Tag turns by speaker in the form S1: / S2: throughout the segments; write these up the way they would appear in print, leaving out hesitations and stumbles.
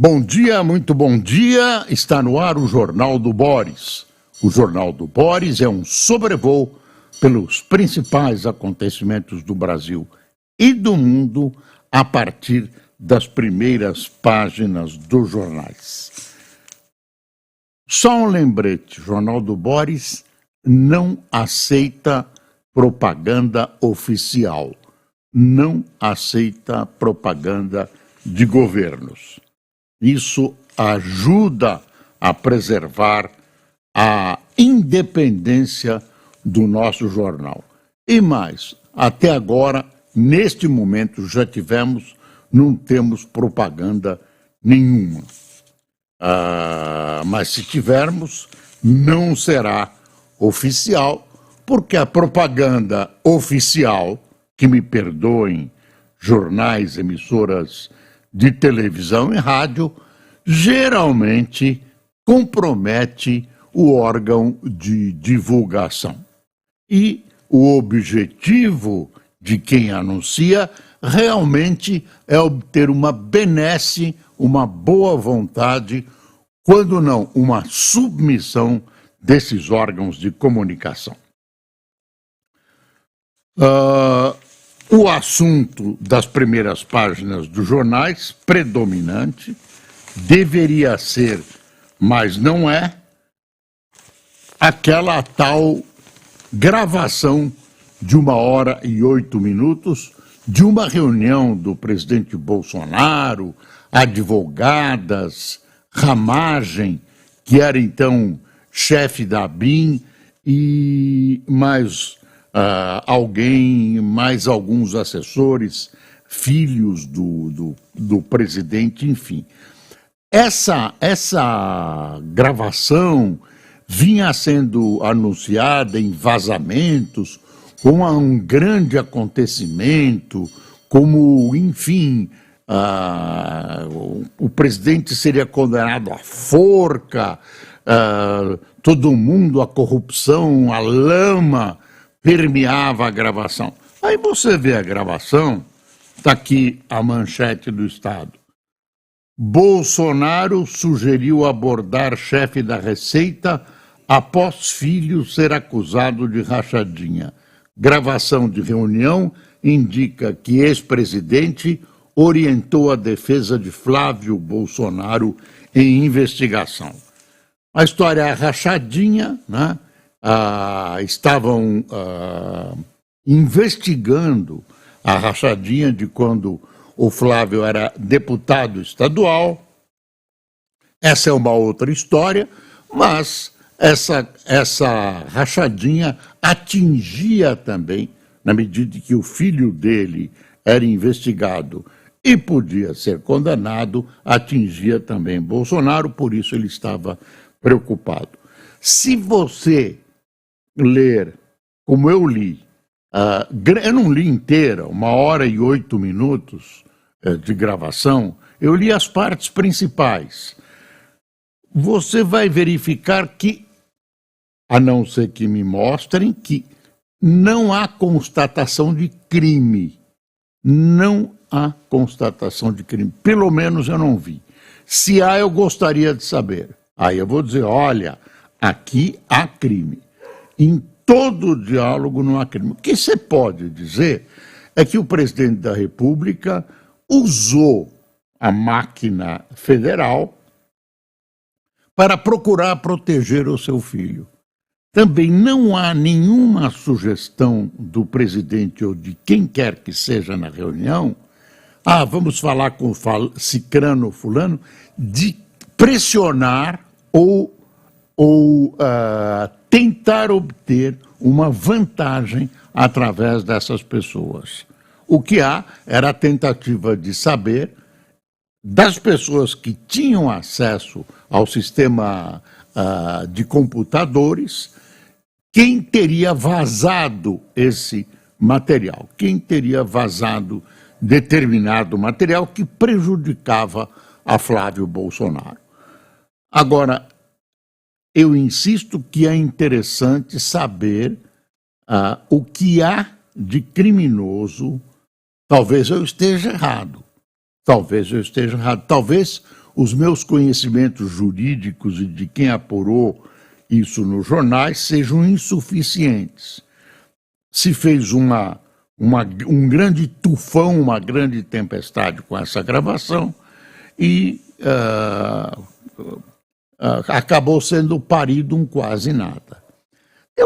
S1: Bom dia, muito bom dia. Está no ar o Jornal do Boris. O Jornal do Boris é um sobrevoo pelos principais acontecimentos do Brasil e do mundo a partir das primeiras páginas dos jornais. Só um lembrete, o Jornal do Boris não aceita propaganda oficial, não aceita propaganda de governos. Isso ajuda a preservar a independência do nosso jornal. E mais, até agora, neste momento, não temos propaganda nenhuma. Mas se tivermos, não será oficial, porque a propaganda oficial, que me perdoem jornais, emissoras de televisão e rádio, geralmente compromete o órgão de divulgação. E o objetivo de quem anuncia realmente é obter uma benesse, uma boa vontade, quando não uma submissão desses órgãos de comunicação. O assunto das primeiras páginas dos jornais, predominante, deveria ser, mas não é, aquela tal gravação de 1h08 de uma reunião do presidente Bolsonaro, advogadas, Ramagem, que era então chefe da ABIN, e mais mais alguns assessores, filhos do presidente, enfim. Essa gravação vinha sendo anunciada em vazamentos como um grande acontecimento, como, enfim, o presidente seria condenado à forca, todo mundo, a corrupção, a lama permeava a gravação. Aí você vê a gravação, está aqui a manchete do Estado. Bolsonaro sugeriu abordar chefe da Receita após filho ser acusado de rachadinha. Gravação de reunião indica que ex-presidente orientou a defesa de Flávio Bolsonaro em investigação. A história é rachadinha, né? Estavam investigando a rachadinha de quando o Flávio era deputado estadual. Essa é uma outra história, mas essa rachadinha atingia também, na medida que o filho dele era investigado e podia ser condenado, atingia também Bolsonaro, por isso ele estava preocupado. Se você ler, como eu li, eu não li inteira, 1h08 de gravação, eu li as partes principais. Você vai verificar que, a não ser que me mostrem, que não há constatação de crime. Não há constatação de crime. Pelo menos eu não vi. Se há, eu gostaria de saber. Aí eu vou dizer, olha, aqui há crime. Em todo diálogo não há crime. O que você pode dizer é que o presidente da República usou a máquina federal para procurar proteger o seu filho. Também não há nenhuma sugestão do presidente ou de quem quer que seja na reunião, vamos falar com cicrano ou fulano, de pressionar ou tentar obter uma vantagem através dessas pessoas. O que há era a tentativa de saber das pessoas que tinham acesso ao sistema de computadores, quem teria vazado esse material, quem teria vazado determinado material que prejudicava a Flávio Bolsonaro. Agora, eu insisto que é interessante saber o que há de criminoso. Talvez eu esteja errado. Talvez os meus conhecimentos jurídicos e de quem apurou isso nos jornais sejam insuficientes. Se fez um grande tufão, uma grande tempestade com essa gravação e acabou sendo parido um quase nada. É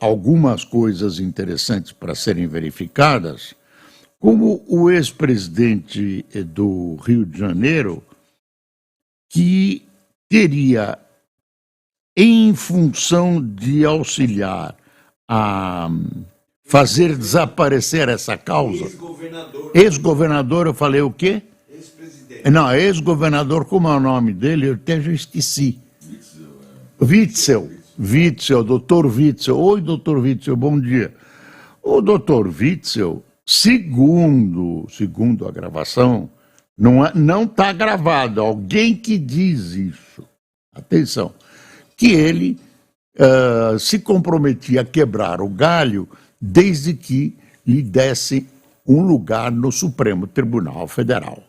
S1: algumas coisas interessantes para serem verificadas, como o ex-presidente do Rio de Janeiro, que teria, em função de auxiliar a fazer desaparecer essa causa... Ex-governador, eu falei o quê? Ex-presidente. Não, ex-governador, como é o nome dele? Eu até já esqueci. Witzel, doutor Witzel. Oi, doutor Witzel, bom dia. O doutor Witzel, segundo a gravação, não está gravado, alguém que diz isso, atenção, que ele se comprometia a quebrar o galho desde que lhe desse um lugar no Supremo Tribunal Federal.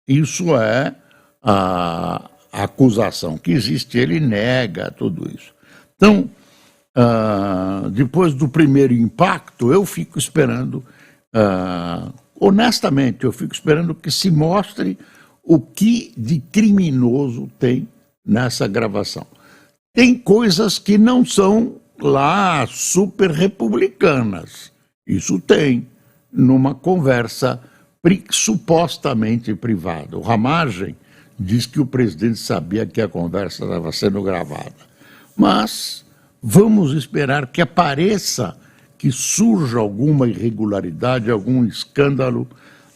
S1: Isso é a acusação que existe, ele nega tudo isso. Então, depois do primeiro impacto, eu fico esperando, honestamente, eu fico esperando que se mostre o que de criminoso tem nessa gravação. Tem coisas que não são lá super republicanas. Isso tem numa conversa supostamente privada. O Ramagem diz que o presidente sabia que a conversa estava sendo gravada. Mas vamos esperar que apareça, que surja alguma irregularidade, algum escândalo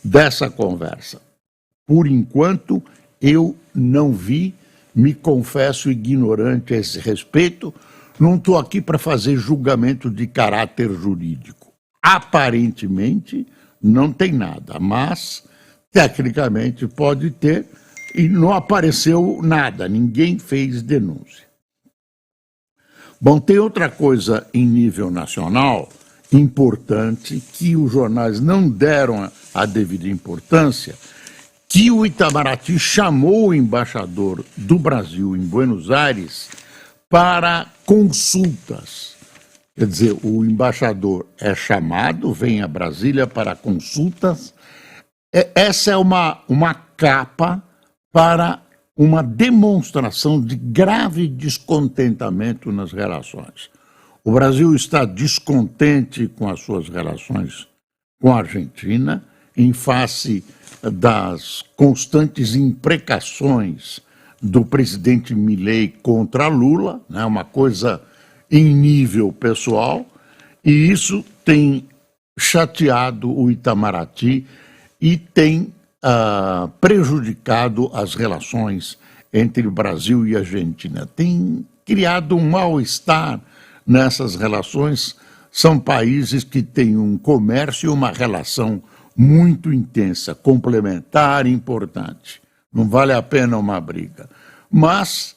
S1: dessa conversa. Por enquanto, eu não vi, me confesso ignorante a esse respeito, não estou aqui para fazer julgamento de caráter jurídico. Aparentemente, não tem nada, mas, tecnicamente, pode ter, e não apareceu nada, ninguém fez denúncia. Bom, tem outra coisa em nível nacional importante que os jornais não deram a devida importância, que o Itamaraty chamou o embaixador do Brasil em Buenos Aires para consultas. Quer dizer, o embaixador é chamado, vem a Brasília para consultas. Essa é uma capa para uma demonstração de grave descontentamento nas relações. O Brasil está descontente com as suas relações com a Argentina, em face das constantes imprecações do presidente Milei contra Lula, né, uma coisa em nível pessoal, e isso tem chateado o Itamaraty e tem prejudicado as relações entre o Brasil e a Argentina. Tem criado um mal-estar nessas relações. São países que têm um comércio e uma relação muito intensa, complementar, importante. Não vale a pena uma briga. Mas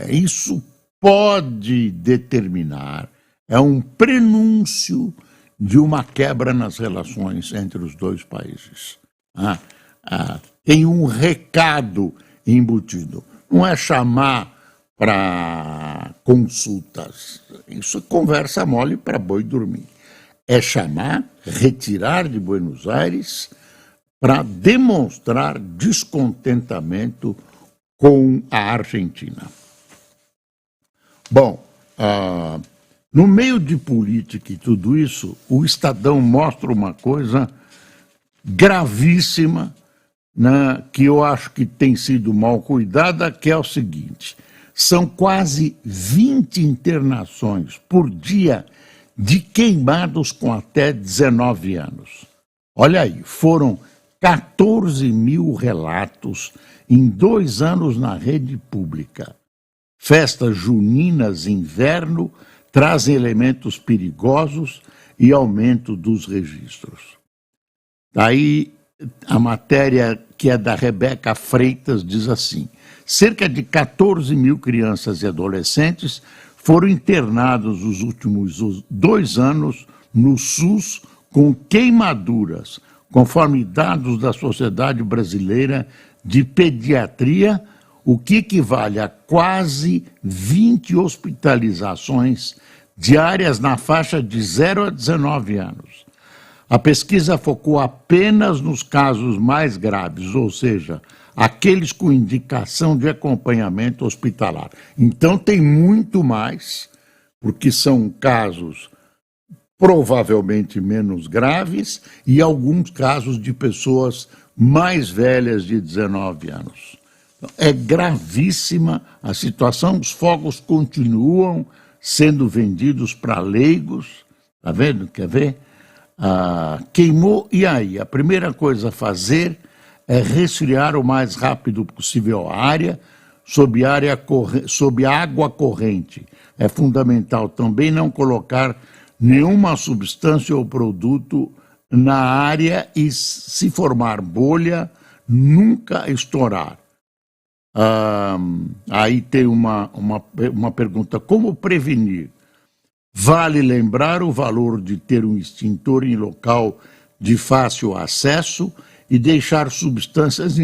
S1: isso pode determinar, é um prenúncio de uma quebra nas relações entre os dois países. Tem um recado embutido. Não é chamar para consultas. Isso é conversa mole para boi dormir. É chamar, retirar de Buenos Aires para demonstrar descontentamento com a Argentina. Bom, no meio de política e tudo isso, o Estadão mostra uma coisa gravíssima, né, que eu acho que tem sido mal cuidada, que é o seguinte: são quase 20 internações por dia de queimados com até 19 anos. Olha aí, foram 14 mil relatos em 2 anos na rede pública. Festas juninas, inverno, trazem elementos perigosos e aumento dos registros. Daí a matéria, que é da Rebeca Freitas, diz assim: cerca de 14 mil crianças e adolescentes foram internados nos últimos 2 anos no SUS com queimaduras, conforme dados da Sociedade Brasileira de Pediatria, o que equivale a quase 20 hospitalizações diárias na faixa de 0 a 19 anos. A pesquisa focou apenas nos casos mais graves, ou seja, aqueles com indicação de acompanhamento hospitalar. Então tem muito mais, porque são casos provavelmente menos graves e alguns casos de pessoas mais velhas de 19 anos. É gravíssima a situação, os fogos continuam sendo vendidos para leigos, tá vendo? Quer ver? Queimou, e aí? A primeira coisa a fazer é resfriar o mais rápido possível a área, sob água corrente. É fundamental também não colocar nenhuma substância ou produto na área e, se formar bolha, nunca estourar. Aí tem uma pergunta: como prevenir? Vale lembrar o valor de ter um extintor em local de fácil acesso e deixar substâncias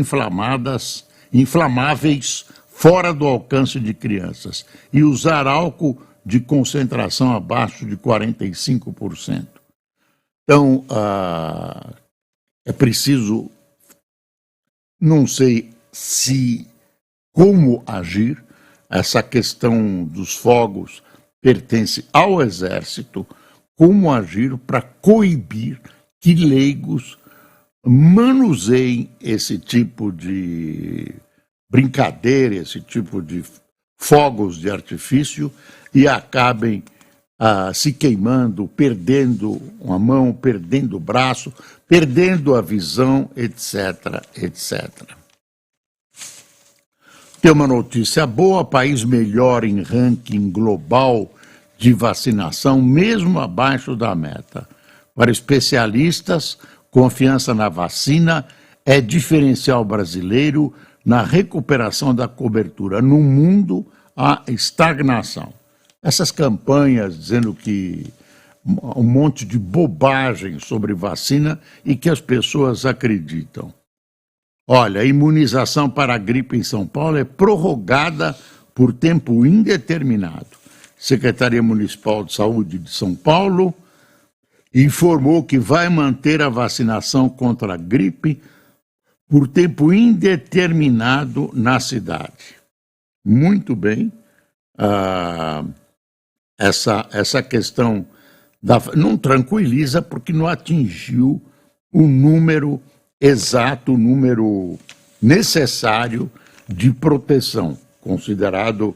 S1: inflamáveis fora do alcance de crianças e usar álcool de concentração abaixo de 45%. Então, é preciso, não sei como agir. Essa questão dos fogos pertence ao Exército. Como agir para coibir que leigos manuseiem esse tipo de brincadeira, esse tipo de fogos de artifício e acabem se queimando, perdendo uma mão, perdendo o braço, perdendo a visão, etc, etc. Tem uma notícia boa: país melhor em ranking global de vacinação, mesmo abaixo da meta. Para especialistas, confiança na vacina é diferencial brasileiro na recuperação da cobertura. No mundo, há estagnação. Essas campanhas dizendo que um monte de bobagem sobre vacina e que as pessoas acreditam. Olha, a imunização para a gripe em São Paulo é prorrogada por tempo indeterminado. Secretaria Municipal de Saúde de São Paulo informou que vai manter a vacinação contra a gripe por tempo indeterminado na cidade. Muito bem. Essa questão não tranquiliza, porque não atingiu o número exato, o número necessário de proteção, considerado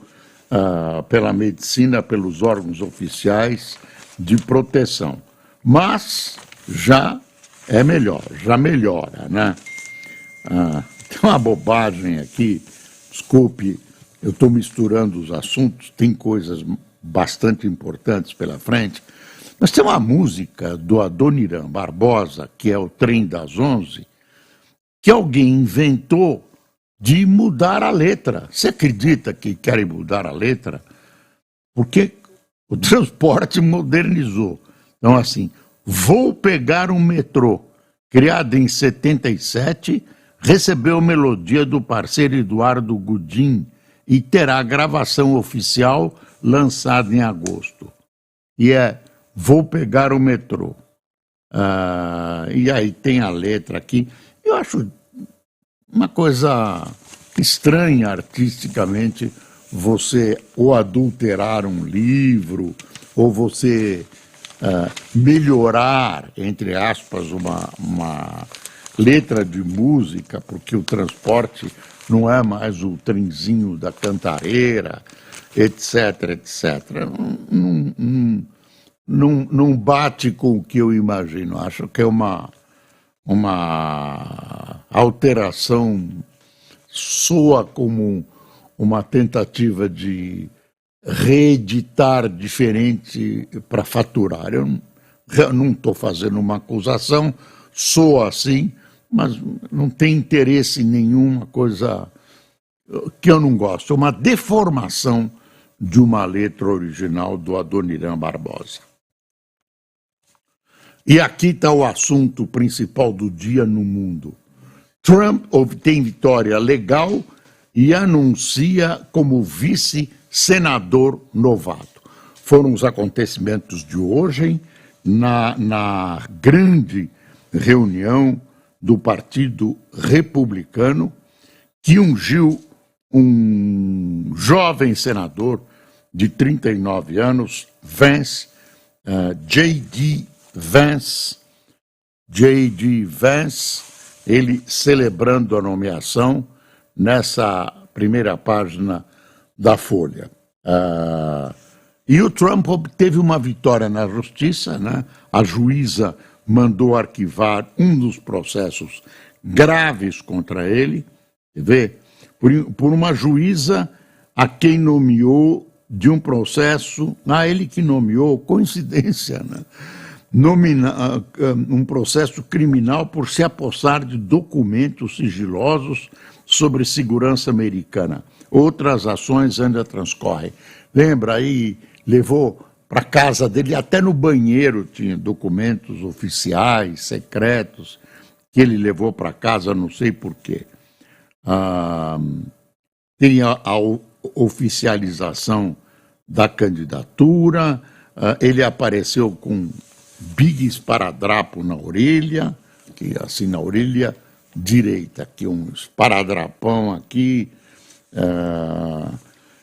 S1: pela medicina, pelos órgãos oficiais de proteção. Mas já é melhor, já melhora, né? Tem uma bobagem aqui, desculpe, eu estou misturando os assuntos, tem coisas bastante importantes pela frente, mas tem uma música do Adoniran Barbosa, que é o Trem das 11, que alguém inventou de mudar a letra. Você acredita que querem mudar a letra? Porque o transporte modernizou. Então, assim, vou pegar um metrô, criado em 77, recebeu melodia do parceiro Eduardo Gudim e terá gravação oficial lançada em agosto. E é Vou Pegar o Metrô. E aí tem a letra aqui. Eu acho uma coisa estranha artisticamente você ou adulterar um livro, ou você melhorar, entre aspas, uma letra de música, porque o transporte não é mais o trenzinho da Cantareira, etc, etc. Não bate com o que eu imagino. Acho que é uma alteração, soa como uma tentativa de reeditar diferente para faturar. Eu não estou fazendo uma acusação, soa assim, mas não tem interesse em nenhuma coisa que eu não gosto. É uma deformação de uma letra original do Adoniran Barbosa. E aqui está o assunto principal do dia no mundo. Trump obtém vitória legal e anuncia como vice-senador novato. Foram os acontecimentos de hoje na grande reunião do Partido Republicano, que ungiu um jovem senador de 39 anos, J.D. Vance, ele celebrando a nomeação nessa primeira página da Folha. E o Trump obteve uma vitória na justiça, né? A juíza mandou arquivar um dos processos graves contra ele, quer ver? Por uma juíza a quem nomeou de um processo, ele que nomeou, coincidência, né? Um processo criminal por se apossar de documentos sigilosos sobre segurança americana. Outras ações ainda transcorrem. Lembra aí, levou para casa dele, até no banheiro tinha documentos oficiais, secretos, que ele levou para casa, não sei porquê. Tem a oficialização da candidatura, ele apareceu com big esparadrapo na orelha, assim na orelha direita, aqui um esparadrapão aqui,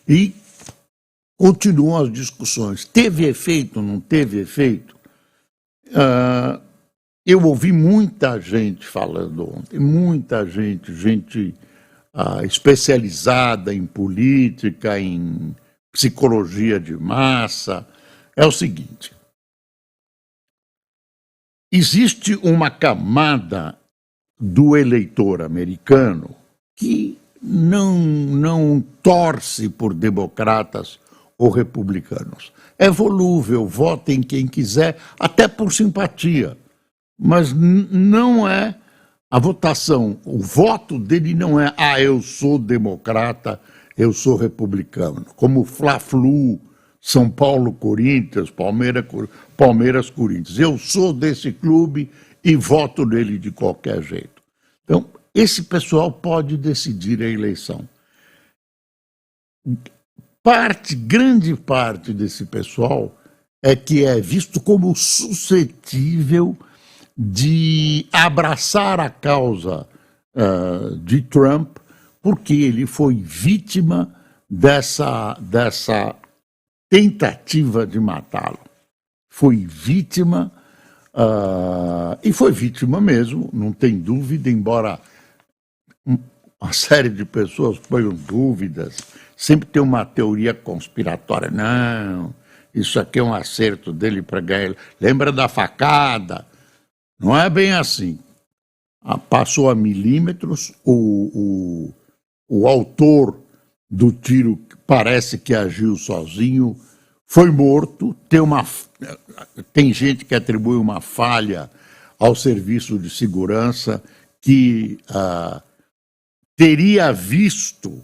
S1: e continuam as discussões. Teve efeito, não teve efeito? Eu ouvi muita gente falando ontem, muita gente especializada em política, em psicologia de massa. É o seguinte: existe uma camada do eleitor americano que não torce por democratas ou republicanos. É volúvel, vota em quem quiser, até por simpatia. Mas não é a votação, o voto dele não é eu sou democrata, eu sou republicano. Como Fla-Flu, São Paulo-Corinthians, Palmeiras-Corinthians. Eu sou desse clube e voto nele de qualquer jeito. Então, esse pessoal pode decidir a eleição. Grande parte desse pessoal é que é visto como suscetível de abraçar a causa de Trump, porque ele foi vítima dessa tentativa de matá-lo. Foi vítima, e foi vítima mesmo, não tem dúvida, embora uma série de pessoas ponham dúvidas, sempre tem uma teoria conspiratória. Não, isso aqui é um acerto dele para ganhar. Lembra da facada? Não é bem assim. Passou a milímetros, o autor do tiro parece que agiu sozinho, foi morto. Tem gente que atribui uma falha ao serviço de segurança, que teria visto,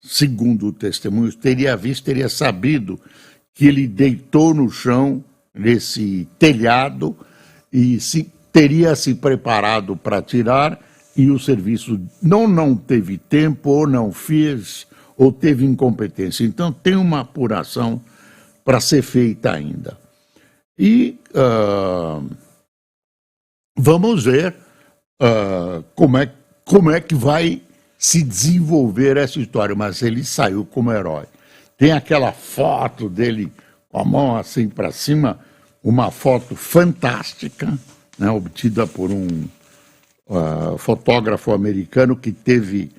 S1: segundo o testemunho, teria sabido que ele deitou no chão, nesse telhado, e teria se preparado para atirar, e o serviço não teve tempo, ou não fez, ou teve incompetência. Então tem uma apuração para ser feita ainda. E vamos ver como é que vai se desenvolver essa história, mas ele saiu como herói. Tem aquela foto dele com a mão assim para cima, uma foto fantástica, né, obtida por um fotógrafo americano que teve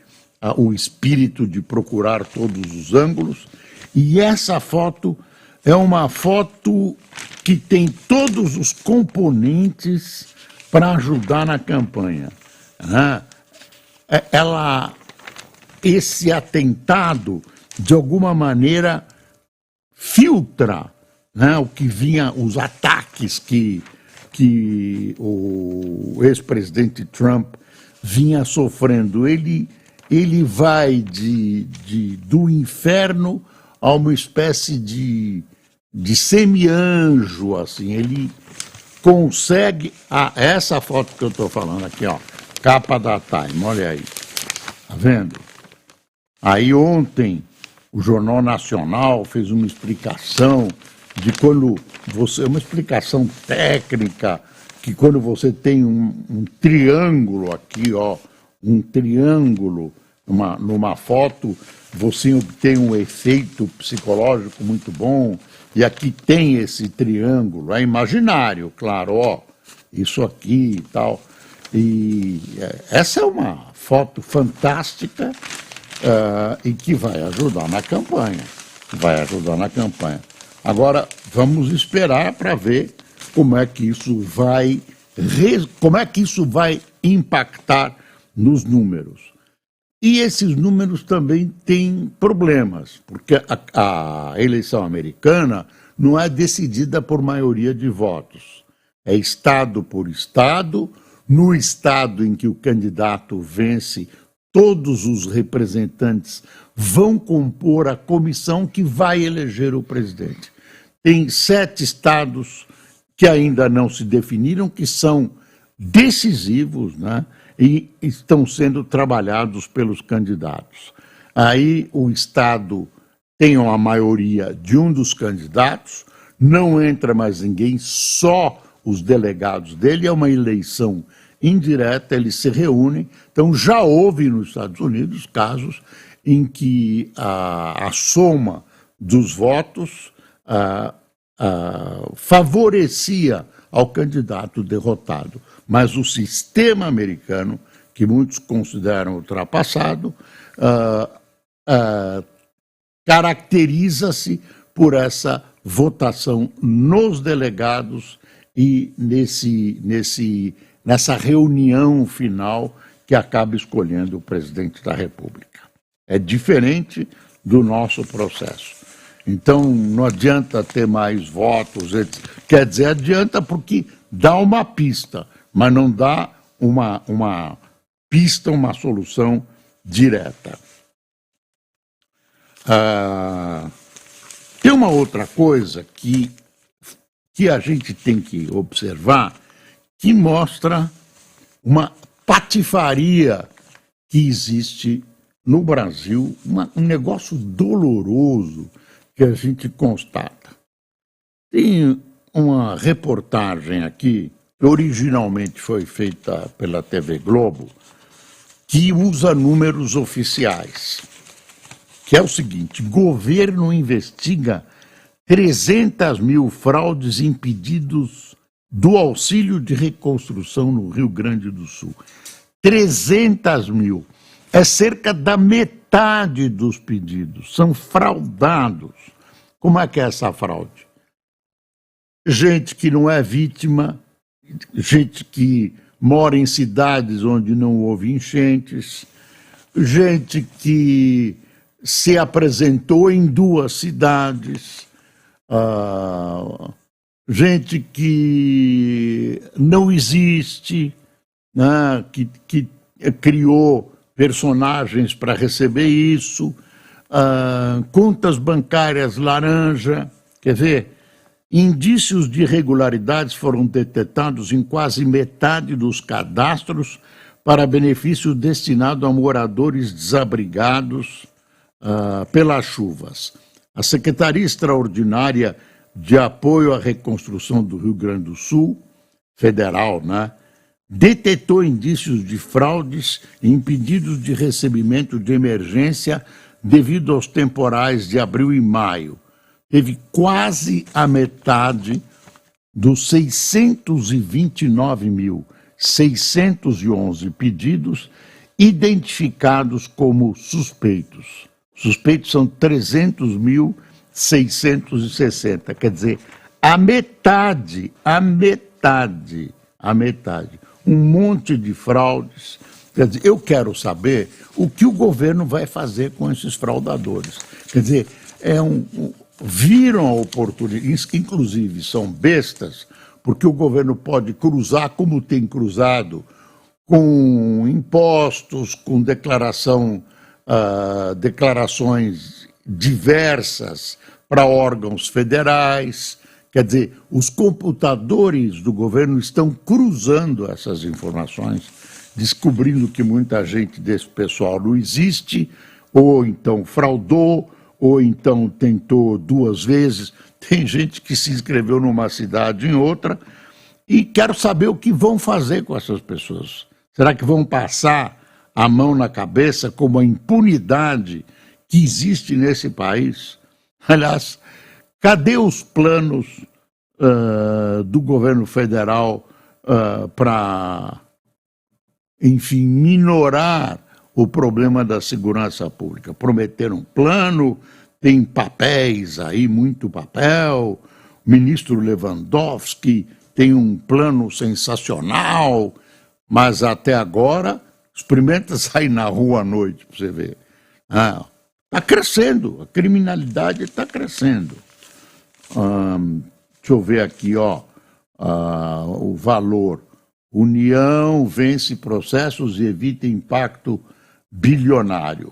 S1: o espírito de procurar todos os ângulos. E essa foto é uma foto que tem todos os componentes para ajudar na campanha, né? Esse atentado, de alguma maneira, filtra, né, o que vinha, os ataques que o ex-presidente Trump vinha sofrendo. Ele vai do inferno a uma espécie de semi-anjo, assim. consegue... essa foto que eu estou falando aqui, ó, capa da Time, olha aí, tá vendo? Aí ontem o Jornal Nacional fez uma explicação de quando você... uma explicação técnica, que quando você tem um triângulo aqui, ó, um triângulo numa foto, você obtém um efeito psicológico muito bom, e aqui tem esse triângulo, é imaginário, claro, ó, isso aqui e tal. E essa é uma foto fantástica e que vai ajudar na campanha. Vai ajudar na campanha. Agora, vamos esperar para ver como é que isso vai impactar nos números. E esses números também têm problemas, porque a eleição americana não é decidida por maioria de votos. É estado por estado. No estado em que o candidato vence, todos os representantes vão compor a comissão que vai eleger o presidente. Tem 7 estados que ainda não se definiram, que são decisivos, né? E estão sendo trabalhados pelos candidatos. Aí o estado tem a maioria de um dos candidatos, não entra mais ninguém, só os delegados dele, é uma eleição indireta, eles se reúnem. Então já houve nos Estados Unidos casos em que a soma dos votos favorecia ao candidato derrotado. Mas o sistema americano, que muitos consideram ultrapassado, caracteriza-se por essa votação nos delegados e nessa reunião final que acaba escolhendo o presidente da República. É diferente do nosso processo. Então, não adianta ter mais votos, quer dizer, adianta porque dá uma pista, mas não dá uma pista, uma solução direta. Tem uma outra coisa que a gente tem que observar, que mostra uma patifaria que existe no Brasil, um negócio doloroso que a gente constata. Tem uma reportagem aqui, que originalmente foi feita pela TV Globo, que usa números oficiais, que é o seguinte: governo investiga 300 mil fraudes impedidos do auxílio de reconstrução no Rio Grande do Sul. 300 mil. É cerca da metade dos pedidos. São fraudados. Como é que é essa fraude? Gente que não é vítima, gente que mora em cidades onde não houve enchentes, gente que se apresentou em 2 cidades, gente que não existe, né, que criou personagens para receber isso, contas bancárias laranja, quer ver? Indícios de irregularidades foram detectados em quase metade dos cadastros para benefício destinado a moradores desabrigados pelas chuvas. A Secretaria Extraordinária de Apoio à Reconstrução do Rio Grande do Sul, federal, né, detectou indícios de fraudes e impedidos de recebimento de emergência devido aos temporais de abril e maio. Teve quase a metade dos 629.611 pedidos identificados como suspeitos. Suspeitos são 300.660, quer dizer, a metade. Um monte de fraudes. Quer dizer, eu quero saber o que o governo vai fazer com esses fraudadores. Quer dizer, viram a oportunidade, inclusive são bestas, porque o governo pode cruzar, como tem cruzado, com impostos, com declarações diversas para órgãos federais, Quer dizer, os computadores do governo estão cruzando essas informações, descobrindo que muita gente desse pessoal não existe, ou então fraudou, ou então tentou 2 vezes. Tem gente que se inscreveu numa cidade em outra, e quero saber o que vão fazer com essas pessoas. Será que vão passar a mão na cabeça como a impunidade que existe nesse país? Aliás, cadê os planos do governo federal para, enfim, minorar o problema da segurança pública? Prometeram um plano, tem papéis aí, muito papel. O ministro Lewandowski tem um plano sensacional, mas até agora, experimenta sair na rua à noite para você ver. Está crescendo, a criminalidade está crescendo. Deixa eu ver aqui, o valor. União vence processos e evita impacto bilionário.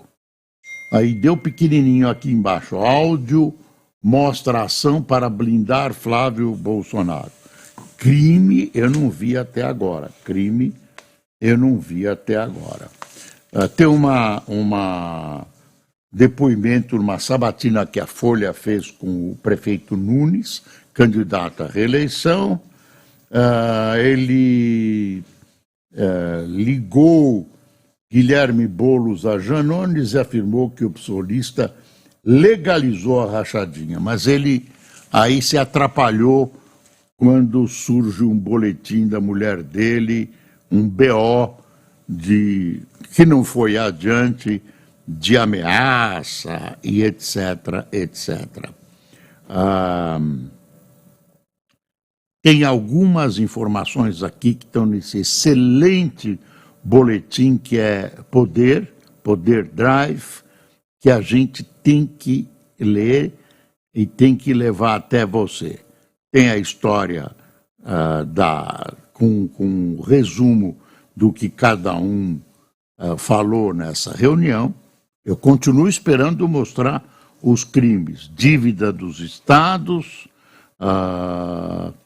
S1: Aí deu pequenininho aqui embaixo. Áudio mostra ação para blindar Flávio Bolsonaro. Crime eu não vi até agora. Tem uma depoimento, uma sabatina que a Folha fez com o prefeito Nunes, candidato à reeleição. Ele ligou Guilherme Boulos a Janones e afirmou que o psolista legalizou a rachadinha, mas ele aí se atrapalhou quando surge um boletim da mulher dele, um BO que não foi adiante, de ameaça e etc, etc. Tem algumas informações aqui que estão nesse excelente boletim que é Poder Drive, que a gente tem que ler e tem que levar até você. Tem a história com um resumo do que cada um falou nessa reunião. Eu continuo esperando mostrar os crimes. Dívida dos estados,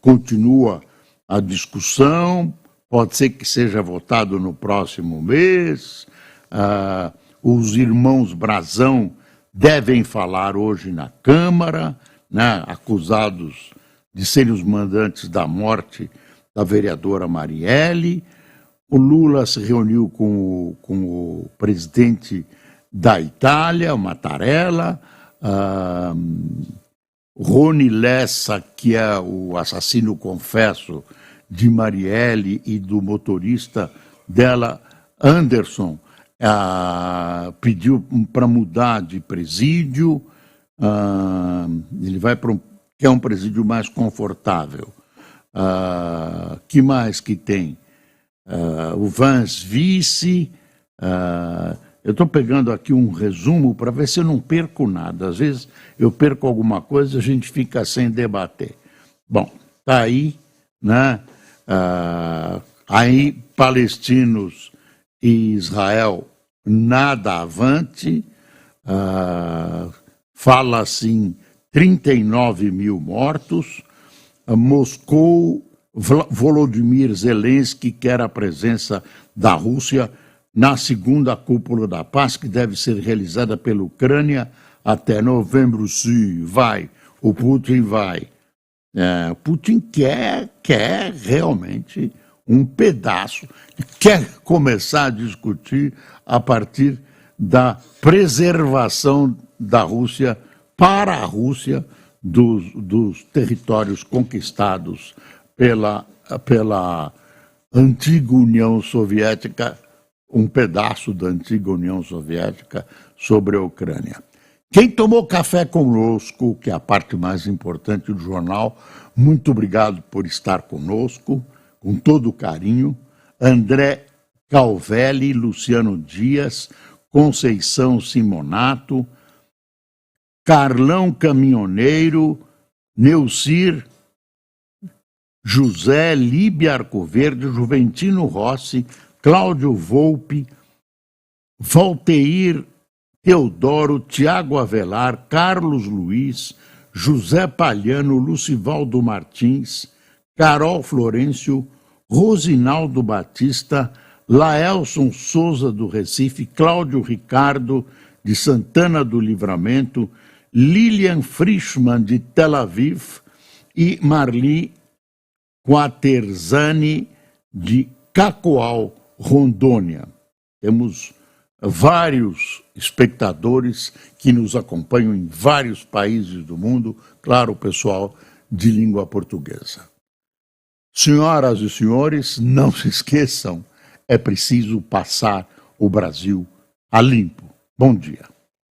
S1: continua a discussão, pode ser que seja votado no próximo mês. Os irmãos Brazão devem falar hoje na Câmara, né, acusados de serem os mandantes da morte da vereadora Marielle. O Lula se reuniu com o presidente da Itália, Mattarella. Rony Lessa, que é o assassino confesso de Marielle e do motorista dela, Anderson, pediu para mudar de presídio. Ele vai para quer um presídio mais confortável. Que mais que tem? O Vance vice. Eu estou pegando aqui um resumo para ver se eu não perco nada. Às vezes eu perco alguma coisa e a gente fica sem debater. Bom, está aí, né? Aí palestinos e Israel nada avante. Fala assim, 39 mil mortos. Moscou, Volodymyr Zelensky quer a presença da Rússia na segunda cúpula da paz, que deve ser realizada pela Ucrânia até novembro. Sim, vai, o Putin vai. Putin quer realmente um pedaço, quer começar a discutir a partir da preservação da Rússia para a Rússia dos territórios conquistados pela antiga União Soviética, um pedaço da antiga União Soviética sobre a Ucrânia. Quem tomou café conosco, que é a parte mais importante do jornal, muito obrigado por estar conosco, com todo o carinho. André Calvelli, Luciano Dias, Conceição Simonato, Carlão Caminhoneiro, Neucir, José Líbia Arcoverde, Juventino Rossi, Cláudio Volpe, Valteir Teodoro, Tiago Avelar, Carlos Luiz, José Palhano, Lucivaldo Martins, Carol Florencio, Rosinaldo Batista, Laelson Souza do Recife, Cláudio Ricardo de Santana do Livramento, Lilian Frischmann de Tel Aviv e Marli Quaterzani de Cacoal, Rondônia. Temos vários espectadores que nos acompanham em vários países do mundo, claro, o pessoal de língua portuguesa. Senhoras e senhores, não se esqueçam, é preciso passar o Brasil a limpo. Bom dia.